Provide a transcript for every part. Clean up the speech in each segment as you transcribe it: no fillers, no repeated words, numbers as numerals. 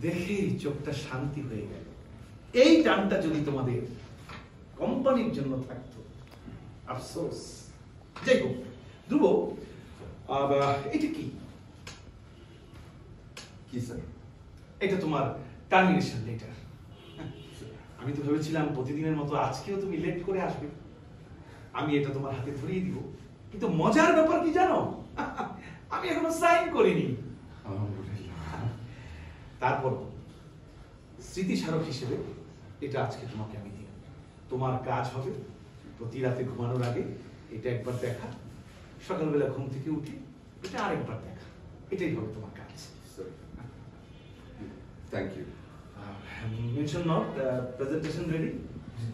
দেখেই চোখটা শান্তি হয়ে গেল। এই টানটা যদি তোমাদের কোম্পানির জন্য থাকতো, আফসোস। যাই হোক ধ্রুব, এটা কি? কি স্যার? এটা তোমার টার্মিনেশন লেটার। আমি তো ভেবেছিলাম প্রতিদিনের মতো আজকেও তুমি লেট করে আসবে, আমি এটা তোমার হাতে ধরিয়ে দিব। কিন্তু মজার ব্যাপার কি জানো, আমি এখনো সাইন করিনি। তারপর স্মৃতিস্মারক হিসেবে এটা আজকে তোমাকে আমি দিই। তোমার কাজ হবে প্রতি রাতে ঘুমানোর আগে এটা একবার দেখা, সকালবেলা ঘুম থেকে উঠে এটা আরেকবার দেখা। এটাই হবে তোমার কাজ। Thank you. Mention not, presentation ready?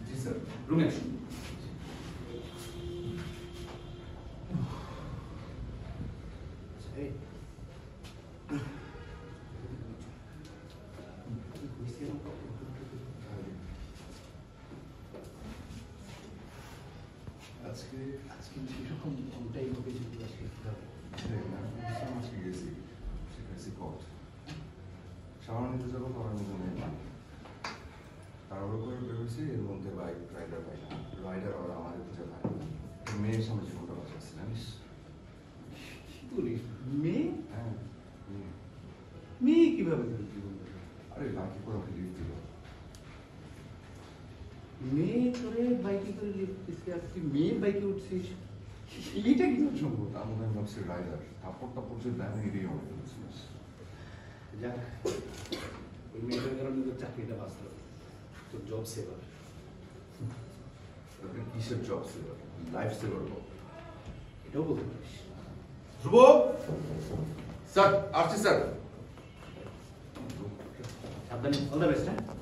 জি স্যার। রুমে আসুন। আজকে সেরকম কোনটাই হবে যদি আজকে আজকে গেছি কট সামান্য নিতে যাবো, করার মতো নেই। তাড়াহুড়ো করে বেরোছি, এর মধ্যে বাইক রাইডার পাই না। রাইডার আর আমাদের খুঁজে পাই না। মেয়ের সামনে জীবনটা বাঁচাচ্ছি জানিস? কি বলিস? মেয়ে? হ্যাঁ, মেয়ে কিভাবে জীবন? আরে লাকি করে আমাকে লিফট দিল। মেয়ে করে বাইকে করে লিফট দিচ্ছে, আর তুই মেয়ের বাইকে উঠছিস? এটা কি সম্ভব? তার মধ্যে আমি ভাবছি রাইডার, তারপর যে দেয় এটাই অনেক ফেলেছিস। যাক, ওই মেয়েটার কারণে তোর চাকরিটা বাঁচলো, তোর জব সেভার। কিসের জব সেভার? Life saver. এটাও বলতে পারিস। ধ্রুব স্যার, আসছি স্যার। সাবধানে, অল দ্য বেস্ট। হ্যাঁ।